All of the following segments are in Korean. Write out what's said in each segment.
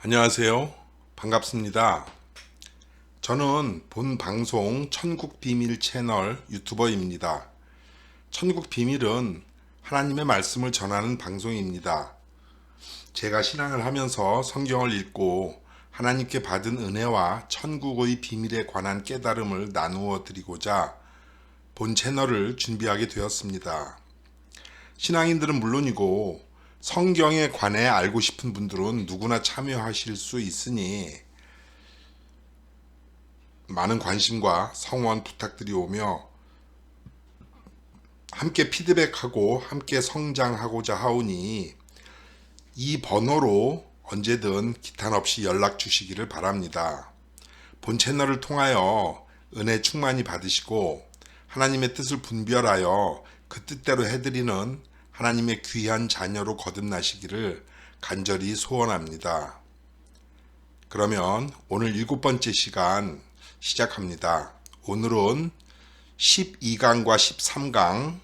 안녕하세요. 반갑습니다. 저는 본 방송 천국비밀 채널 유튜버입니다. 천국비밀은 하나님의 말씀을 전하는 방송입니다. 제가 신앙을 하면서 성경을 읽고 하나님께 받은 은혜와 천국의 비밀에 관한 깨달음을 나누어 드리고자 본 채널을 준비하게 되었습니다. 신앙인들은 물론이고 성경에 관해 알고 싶은 분들은 누구나 참여하실 수 있으니 많은 관심과 성원 부탁드리오며 함께 피드백하고 함께 성장하고자 하오니 이 번호로 언제든 기탄 없이 연락 주시기를 바랍니다. 본 채널을 통하여 은혜 충만히 받으시고 하나님의 뜻을 분별하여 그 뜻대로 해드리는 하나님의 귀한 자녀로 거듭나시기를 간절히 소원합니다. 그러면 오늘 7번째 시간 시작합니다. 오늘은 12강과 13강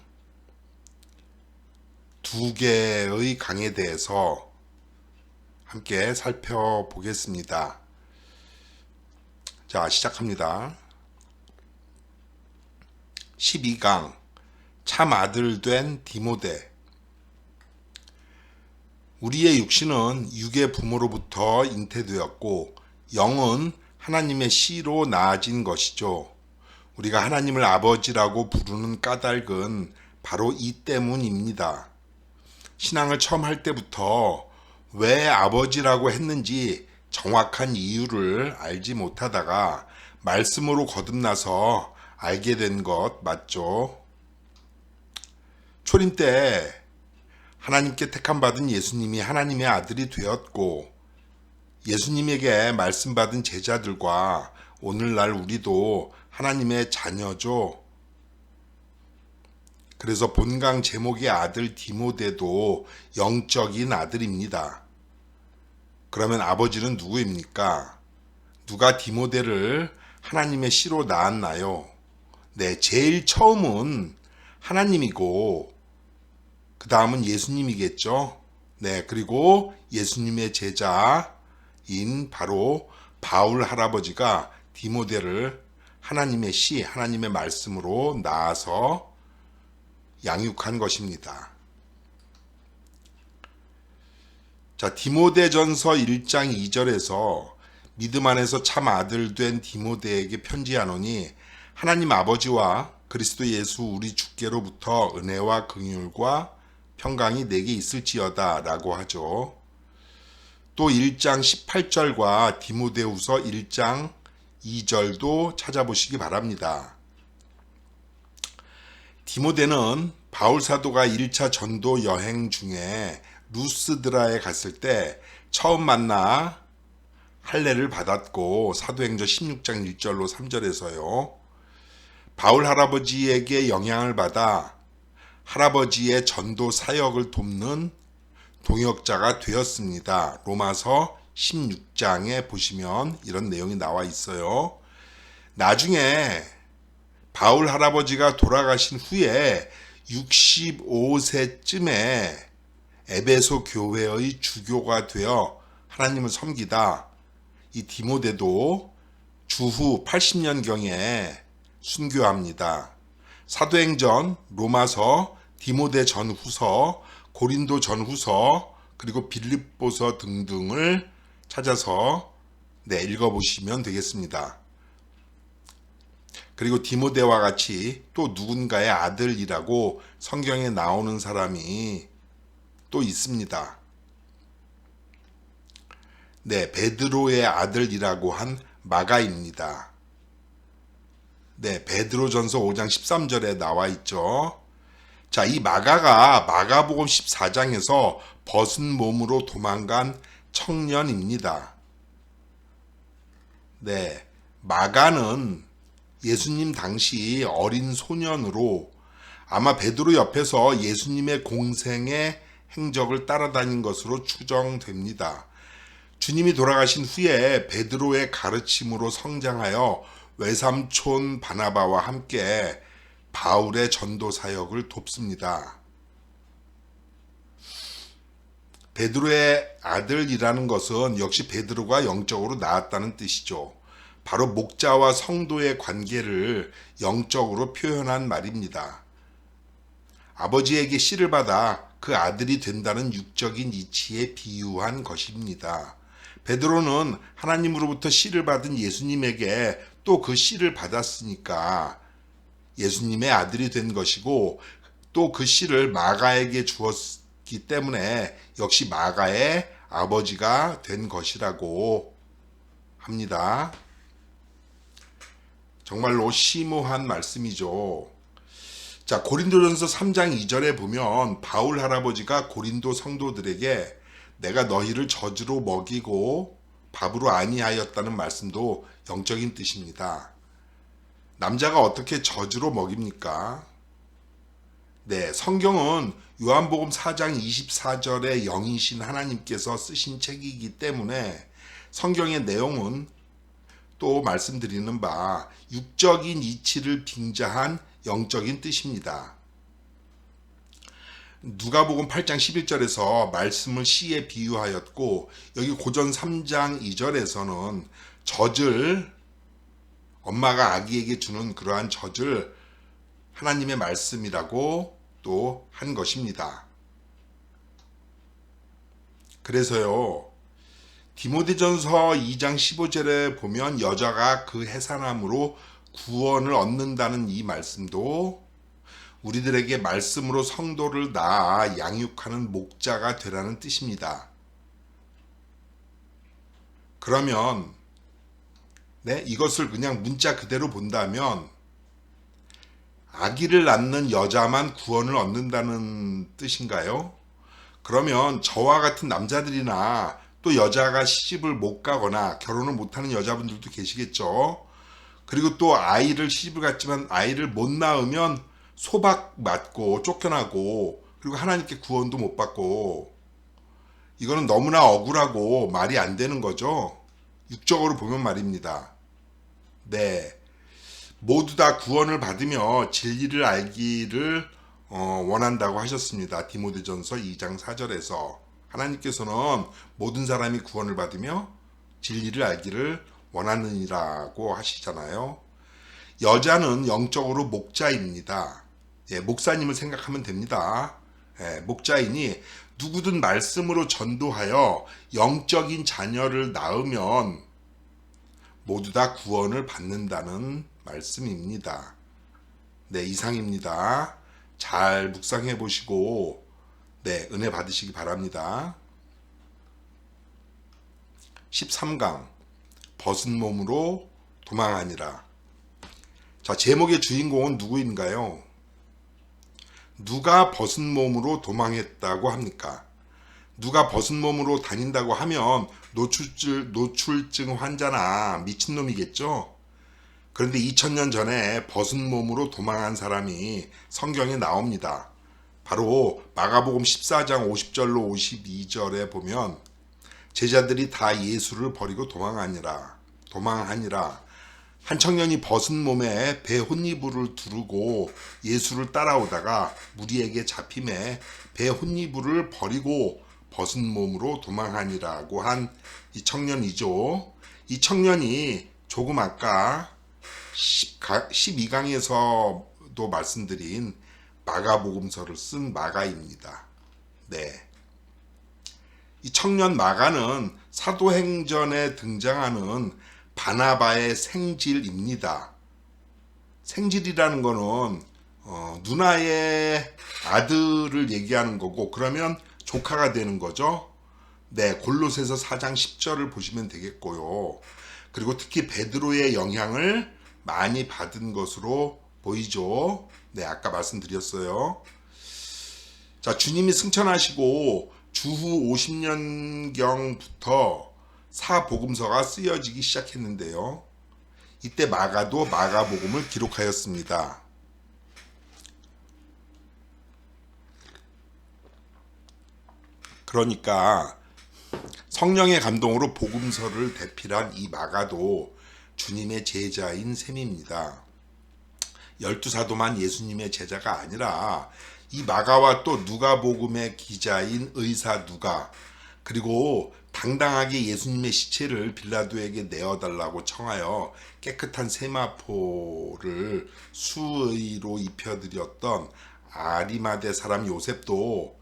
두 개의 강에 대해서 함께 살펴보겠습니다. 자, 시작합니다. 12강 참 아들 된 디모데. 우리의 육신은 육의 부모로부터 잉태되었고 영은 하나님의 씨로 낳아진 것이죠. 우리가 하나님을 아버지라고 부르는 까닭은 바로 이 때문입니다. 신앙을 처음 할 때부터 왜 아버지라고 했는지 정확한 이유를 알지 못하다가 말씀으로 거듭나서 알게 된 것 맞죠? 초림 때 하나님께 택함받은 예수님이 하나님의 아들이 되었고 예수님에게 말씀받은 제자들과 오늘날 우리도 하나님의 자녀죠. 그래서 본강 제목의 아들 디모데도 영적인 아들입니다. 그러면 아버지는 누구입니까? 누가 디모데를 하나님의 씨로 낳았나요? 네, 제일 처음은 하나님이고 그 다음은 예수님이겠죠. 네, 그리고 예수님의 제자인 바로 바울 할아버지가 디모데를 하나님의 씨, 하나님의 말씀으로 낳아서 양육한 것입니다. 자, 디모데전서 1장 2절에서 믿음 안에서 참 아들 된 디모데에게 편지하노니 하나님 아버지와 그리스도 예수 우리 주께로부터 은혜와 긍휼과 평강이 내게 있을지어다 라고 하죠. 또 1장 18절과 디모데후서 1장 2절도 찾아보시기 바랍니다. 디모데는 바울 사도가 1차 전도 여행 중에 루스드라에 갔을 때 처음 만나 할례를 받았고 사도행전 16장 1절로 3절에서요. 바울 할아버지에게 영향을 받아 할아버지의 전도 사역을 돕는 동역자가 되었습니다. 로마서 16장에 보시면 이런 내용이 나와 있어요. 나중에 바울 할아버지가 돌아가신 후에 65세쯤에 에베소 교회의 주교가 되어 하나님을 섬기다 이 디모데도 주후 80년경에 순교합니다. 사도행전, 로마서, 디모데 전후서, 고린도 전후서, 그리고 빌립보서 등등을 찾아서 읽어보시면 되겠습니다. 그리고 디모데와 같이 또 누군가의 아들이라고 성경에 나오는 사람이 또 있습니다. 네, 베드로의 아들이라고 한 마가입니다. 네, 베드로전서 5장 13절에 나와 있죠. 자, 이 마가가 마가복음 14장에서 벗은 몸으로 도망간 청년입니다. 네, 마가는 예수님 당시 어린 소년으로 아마 베드로 옆에서 예수님의 공생의 행적을 따라다닌 것으로 추정됩니다. 주님이 돌아가신 후에 베드로의 가르침으로 성장하여 외삼촌 바나바와 함께 바울의 전도 사역을 돕습니다. 베드로의 아들이라는 것은 역시 베드로가 영적으로 낳았다는 뜻이죠. 바로 목자와 성도의 관계를 영적으로 표현한 말입니다. 아버지에게 씨를 받아 그 아들이 된다는 육적인 이치에 비유한 것입니다. 베드로는 하나님으로부터 씨를 받은 예수님에게 또 그 씨를 받았으니까 예수님의 아들이 된 것이고, 또 그 씨를 마가에게 주었기 때문에 역시 마가의 아버지가 된 것이라고 합니다. 정말로 심오한 말씀이죠. 자, 고린도전서 3장 2절에 보면 바울 할아버지가 고린도 성도들에게 내가 너희를 젖으로 먹이고 밥으로 아니하였다는 말씀도 영적인 뜻입니다. 남자가 어떻게 젖으로 먹입니까? 네, 성경은 요한복음 4장 24절에 영이신 하나님께서 쓰신 책이기 때문에 성경의 내용은 또 말씀드리는 바 육적인 이치를 빙자한 영적인 뜻입니다. 누가복음 8장 11절에서 말씀을 씨에 비유하였고, 여기 고전 3장 2절에서는 젖을, 엄마가 아기에게 주는 그러한 젖을 하나님의 말씀이라고 또 한 것입니다. 그래서요, 디모데전서 2장 15절에 보면 여자가 그 해산함으로 구원을 얻는다는 이 말씀도 우리들에게 말씀으로 성도를 낳아 양육하는 목자가 되라는 뜻입니다. 그러면 이것을 그냥 문자 그대로 본다면 아기를 낳는 여자만 구원을 얻는다는 뜻인가요? 그러면 저와 같은 남자들이나 또 여자가 시집을 못 가거나 결혼을 못하는 여자분들도 계시겠죠. 그리고 또 아이를 시집을 갔지만 아이를 못 낳으면 소박 맞고 쫓겨나고, 그리고 하나님께 구원도 못 받고, 이거는 너무나 억울하고 말이 안 되는 거죠. 육적으로 보면 말입니다. 네, 모두 다 구원을 받으며 진리를 알기를 원한다고 하셨습니다. 디모데전서 2장 4절에서 하나님께서는 모든 사람이 구원을 받으며 진리를 알기를 원하느니라고 하시잖아요. 여자는 영적으로 목자입니다. 목사님을 생각하면 됩니다. 목자이니 누구든 말씀으로 전도하여 영적인 자녀를 낳으면 모두 다 구원을 받는다는 말씀입니다. 네, 이상입니다. 잘 묵상해 보시고 은혜 받으시기 바랍니다. 13강 벗은 몸으로 도망하니라. 자, 제목의 주인공은 누구인가요? 누가 벗은 몸으로 도망했다고 합니까? 누가 벗은 몸으로 다닌다고 하면 노출증 환자나 미친놈이겠죠? 그런데 2000년 전에 벗은 몸으로 도망한 사람이 성경에 나옵니다. 바로 마가복음 14장 50절로 52절에 보면 제자들이 다 예수를 버리고 도망하니라. 한 청년이 벗은 몸에 배 혼이불을 두르고 예수를 따라오다가 무리에게 잡힘에 배 혼이불을 버리고 벗은 몸으로 도망하니라고 한 이 청년이죠. 이 청년이 조금 아까 12강에서도 말씀드린 마가복음서를 쓴 마가입니다. 네. 이 청년 마가는 사도행전에 등장하는 바나바의 생질입니다. 생질이라는 거는 누나의 아들을 얘기하는 거고, 그러면 조카가 되는 거죠. 네, 골로새서 4장 10절을 보시면 되겠고요. 그리고 특히 베드로의 영향을 많이 받은 것으로 보이죠. 네, 아까 말씀드렸어요. 자, 주님이 승천하시고 주후 50년경부터 사복음서가 쓰여지기 시작했는데요. 이때 마가도 마가복음을 기록하였습니다. 그러니까 성령의 감동으로 복음서를 대필한 이 마가도 주님의 제자인 셈입니다. 12사도만 예수님의 제자가 아니라 이 마가와 또 누가복음의 기자인 의사 누가, 그리고 당당하게 예수님의 시체를 빌라도에게 내어달라고 청하여 깨끗한 세마포를 수의로 입혀드렸던 아리마대 사람 요셉도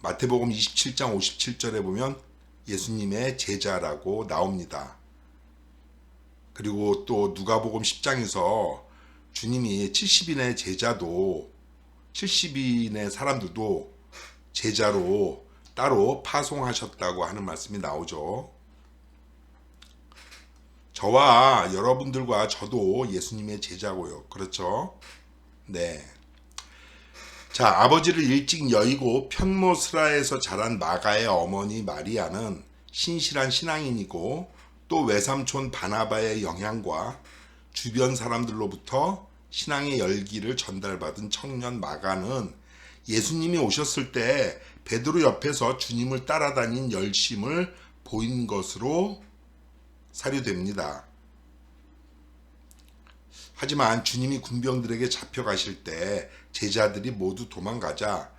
마태복음 27장 57절에 보면 예수님의 제자라고 나옵니다. 그리고 또 누가복음 10장에서 주님이 70인의 제자도 70인의 사람들도 제자로 따로 파송하셨다고 하는 말씀이 나오죠. 저와 여러분들과 저도 예수님의 제자고요. 그렇죠? 네. 자, 아버지를 일찍 여의고 편모스라에서 자란 마가의 어머니 마리아는 신실한 신앙인이고 또 외삼촌 바나바의 영향과 주변 사람들로부터 신앙의 열기를 전달받은 청년 마가는 예수님이 오셨을 때 베드로 옆에서 주님을 따라다닌 열심을 보인 것으로 사료됩니다. 하지만 주님이 군병들에게 잡혀가실 때 제자들이 모두 도망가자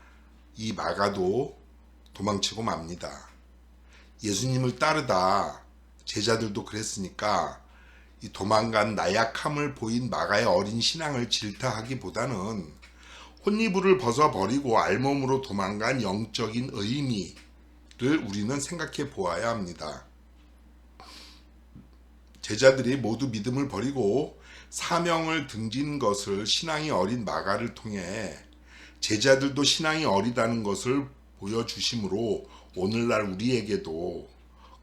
이 마가도 도망치고 맙니다. 예수님을 따르다 제자들도 그랬으니까 이 도망간 나약함을 보인 마가의 어린 신앙을 질타하기보다는 혼이불을 벗어버리고 알몸으로 도망간 영적인 의미를 우리는 생각해 보아야 합니다. 제자들이 모두 믿음을 버리고 사명을 등진 것을 신앙이 어린 마가를 통해 제자들도 신앙이 어리다는 것을 보여주심으로 오늘날 우리에게도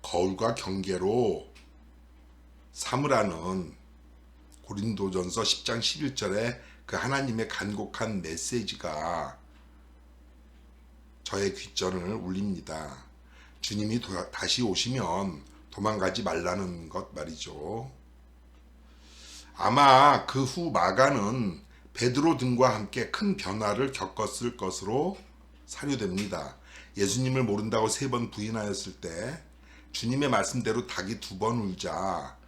거울과 경계로 삼으라는 고린도전서 10장 11절에 그 하나님의 간곡한 메시지가 저의 귓전을 울립니다. 주님이 다시 오시면 도망가지 말라는 것 말이죠. 아마 그 후 마가는 베드로 등과 함께 큰 변화를 겪었을 것으로 사료됩니다. 예수님을 모른다고 3번 부인하였을 때 주님의 말씀대로 닭이 2번 울자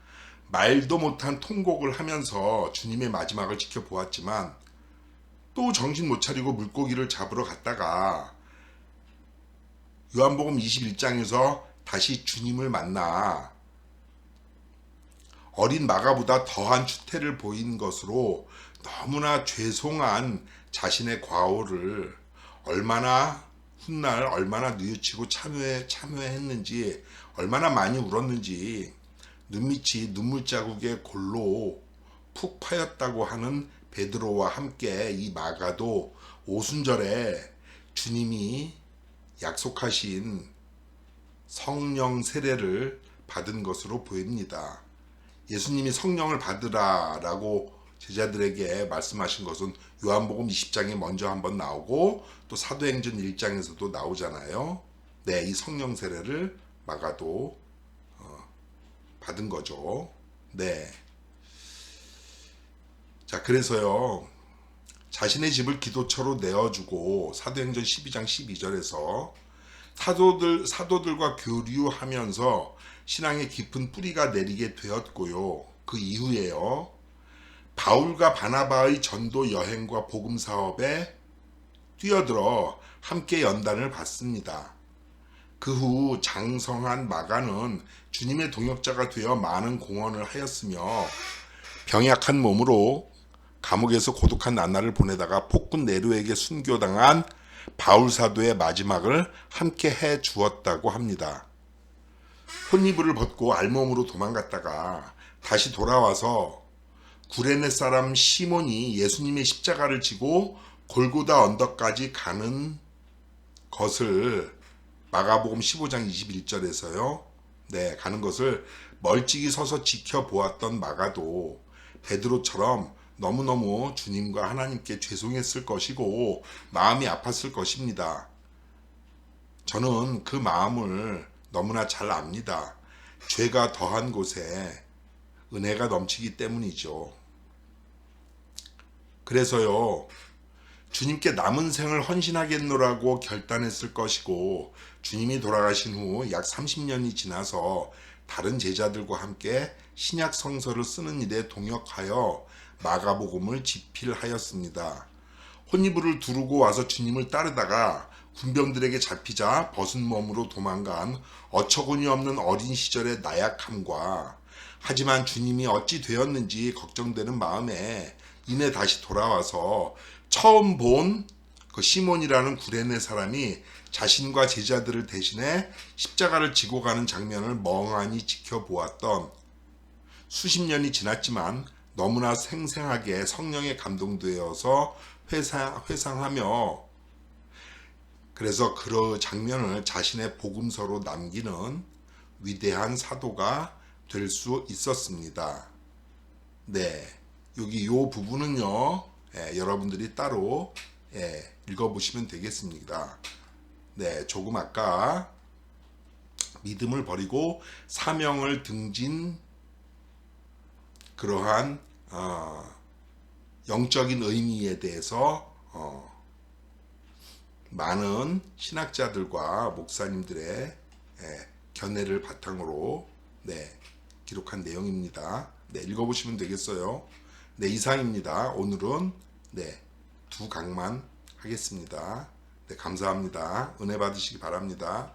말도 못한 통곡을 하면서 주님의 마지막을 지켜보았지만 또 정신 못 차리고 물고기를 잡으러 갔다가 요한복음 21장에서 다시 주님을 만나 어린 마가보다 더한 추태를 보인 것으로 너무나 죄송한 자신의 과오를 얼마나 훗날 얼마나 뉘우치고 참회했는지 얼마나 많이 울었는지 눈밑이 눈물 자국의 골로 푹 파였다고 하는 베드로와 함께 이 마가도 오순절에 주님이 약속하신 성령 세례를 받은 것으로 보입니다. 예수님이 성령을 받으라라고 제자들에게 말씀하신 것은 요한복음 20장에 먼저 한번 나오고 또 사도행전 1장에서도 나오잖아요. 네, 이 성령 세례를 마가도 받은 거죠. 네. 자, 그래서요. 자신의 집을 기도처로 내어주고 사도행전 12장 12절에서 사도들과 교류하면서 신앙의 깊은 뿌리가 내리게 되었고요. 그 이후에요. 바울과 바나바의 전도 여행과 복음 사업에 뛰어들어 함께 연단을 받습니다. 그 후 장성한 마가는 주님의 동역자가 되어 많은 공헌을 하였으며 병약한 몸으로 감옥에서 고독한 나날을 보내다가 폭군 네로에게 순교당한 바울 사도의 마지막을 함께 해 주었다고 합니다. 혼이불을 벗고 알몸으로 도망갔다가 다시 돌아와서 구레네 사람 시몬이 예수님의 십자가를 지고 골고다 언덕까지 가는 것을 마가복음 15장 21절에서요. 네, 가는 것을 멀찍이 서서 지켜보았던 마가도 베드로처럼 너무너무 주님과 하나님께 죄송했을 것이고 마음이 아팠을 것입니다. 저는 그 마음을 너무나 잘 압니다. 죄가 더한 곳에 은혜가 넘치기 때문이죠. 그래서요. 주님께 남은 생을 헌신하겠노라고 결단했을 것이고 주님이 돌아가신 후 약 30년이 지나서 다른 제자들과 함께 신약 성서를 쓰는 일에 동역하여 마가복음을 집필하였습니다. 혼이불을 두르고 와서 주님을 따르다가 군병들에게 잡히자 벗은 몸으로 도망간 어처구니 없는 어린 시절의 나약함과 하지만 주님이 어찌 되었는지 걱정되는 마음에 이내 다시 돌아와서 처음 본 그 시몬이라는 구레네 사람이 자신과 제자들을 대신해 십자가를 지고 가는 장면을 멍하니 지켜보았던 수십 년이 지났지만 너무나 생생하게 성령에 감동되어서 회상하며 그래서 그 장면을 자신의 복음서로 남기는 위대한 사도가 될 수 있었습니다. 네, 여기 요 부분은요, 여러분들이 따로 읽어보시면 되겠습니다. 네, 조금 아까 믿음을 버리고 사명을 등진 그러한 영적인 의미에 대해서 많은 신학자들과 목사님들의 견해를 바탕으로 기록한 내용입니다. 네, 읽어보시면 되겠어요. 네, 이상입니다. 오늘은 두 강만 하겠습니다. 네, 감사합니다. 은혜 받으시기 바랍니다.